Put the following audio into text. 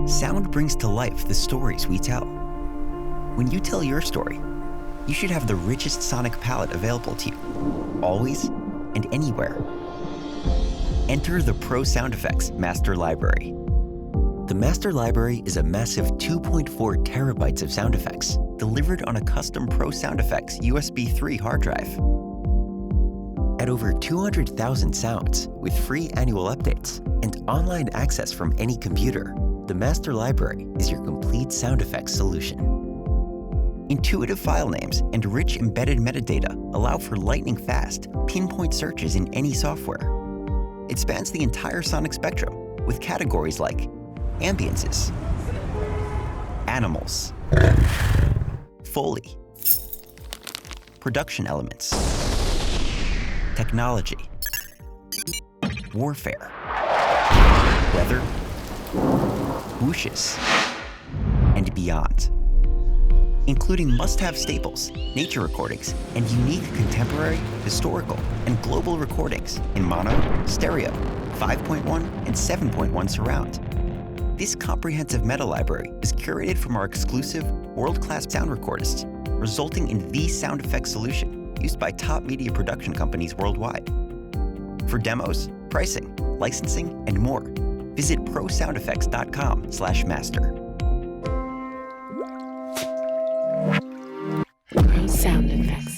Sound brings to life the stories we tell. When you tell your story, you should have the richest sonic palette available to you, always and anywhere. Enter the Pro Sound Effects Master Library. The Master Library is a massive 2.4 terabytes of sound effects delivered on a custom Pro Sound Effects USB 3 hard drive. At over 200,000 sounds with free annual updates and online access from any computer, the Master Library is your complete sound effects solution. Intuitive file names and rich embedded metadata allow for lightning-fast, pinpoint searches in any software. It spans the entire sonic spectrum with categories like ambiances, animals, Foley, production elements, technology, warfare, weather, whooshes, and beyond, including must-have staples, nature recordings, and unique contemporary, historical, and global recordings in mono, stereo, 5.1, and 7.1 surround. This comprehensive meta library is curated from our exclusive, world-class sound recordists, resulting in the sound effects solution used by top media production companies worldwide. For demos, pricing, licensing, and more, visit prosoundeffects.com/master. Pro Sound Effects.